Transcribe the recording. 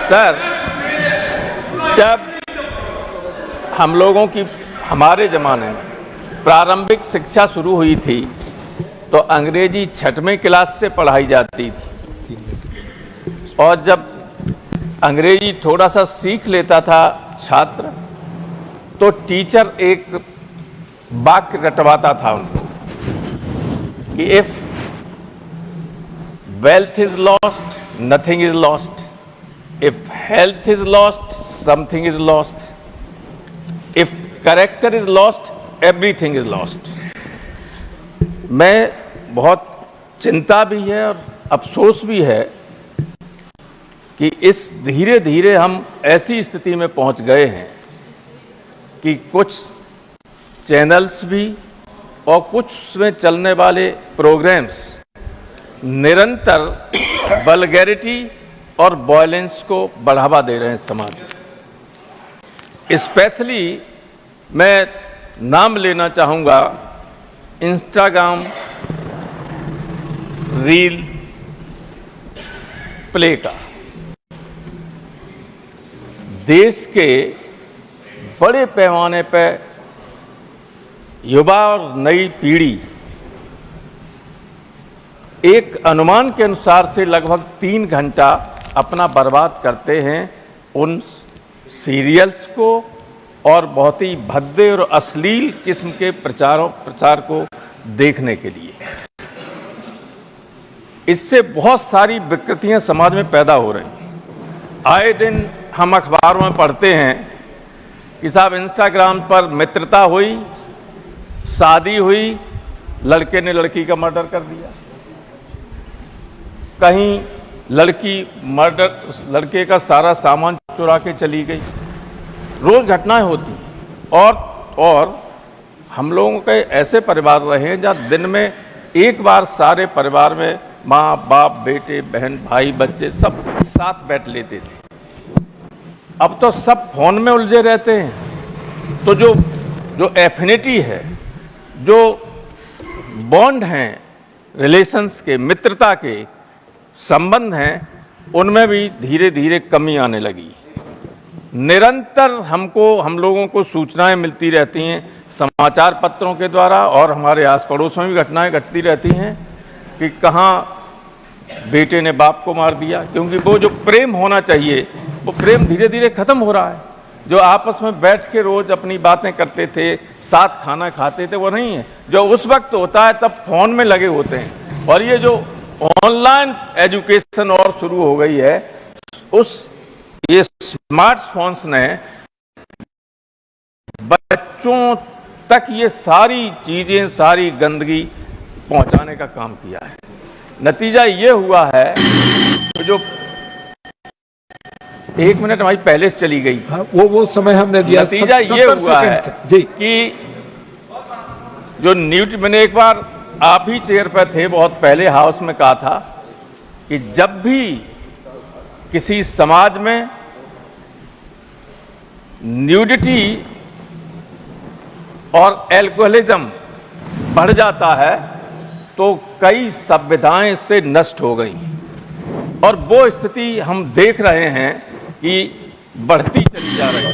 Sir, जब हम लोगों की हमारे ज़माने में प्रारंभिक शिक्षा शुरू हुई थी तो अंग्रेजी 6वीं क्लास से पढ़ाई जाती थी, और जब अंग्रेजी थोड़ा सा सीख लेता था छात्र तो टीचर एक वाक्य रटवाता था उनको कि if wealth is lost nothing is lost, if health is lost something is lost, if character is lost everything is lost. मैं बहुत चिंता भी है और अफसोस भी है कि इस धीरे धीरे हम ऐसी स्थिति में पहुंच गए हैं कि कुछ चैनल्स भी और कुछ उसमें चलने वाले प्रोग्राम्स निरंतर वल्गैरिटी और वॉयलेंस को बढ़ावा दे रहे हैं समाज में। स्पेशली मैं नाम लेना चाहूँगा इंस्टाग्राम रील प्ले का। देश के बड़े पैमाने पर युवा और नई पीढ़ी एक अनुमान के अनुसार से लगभग 3 घंटा अपना बर्बाद करते हैं उन सीरियल्स को और बहुत ही भद्दे और अश्लील किस्म के प्रचार को देखने के लिए। इससे बहुत सारी विकृतियां समाज में पैदा हो रही हैं। आए दिन हम अखबारों में पढ़ते हैं कि साहब इंस्टाग्राम पर मित्रता हुई, शादी हुई, लड़के ने लड़की का मर्डर कर दिया, कहीं लड़के का सारा सामान चुरा के चली गई। रोज घटनाएं होती और हम लोगों के ऐसे परिवार रहे हैं जहाँ दिन में एक बार सारे परिवार में माँ बाप बेटे बहन भाई बच्चे सब साथ बैठ लेते थे। अब तो सब फोन में उलझे रहते हैं। तो जो एफिनिटी है, जो बॉन्ड हैं, रिलेशंस के, मित्रता के संबंध हैं, उनमें भी धीरे धीरे कमी आने लगी। निरंतर हम लोगों को सूचनाएं मिलती रहती हैं समाचार पत्रों के द्वारा और हमारे आस पड़ोस में भी घटनाएं घटती रहती हैं कि कहाँ बेटे ने बाप को मार दिया, क्योंकि वो जो प्रेम होना चाहिए वो प्रेम धीरे धीरे खत्म हो रहा है। जो आपस में बैठ के रोज अपनी बातें करते थे, साथ खाना खाते थे, वो नहीं है। जो उस वक्त होता है तब फोन में लगे होते हैं। और ये जो ऑनलाइन एजुकेशन और शुरू हो गई है, ये स्मार्टफोन्स ने बच्चों तक ये सारी चीजें, सारी गंदगी पहुंचाने का काम किया है। नतीजा ये हुआ है जो 1 मिनट हमारी पहले से चली गई। हाँ, वो समय हमने दिया। नतीजा ये हुआ है जी कि जो मैंने एक बार आप ही चेयर पर थे, बहुत पहले हाउस में कहा था कि जब भी किसी समाज में न्यूडिटी और एल्कोहलिज्म बढ़ जाता है तो कई सभ्यताएं इससे नष्ट हो गई। और वो स्थिति हम देख रहे हैं कि बढ़ती चली जा रही है।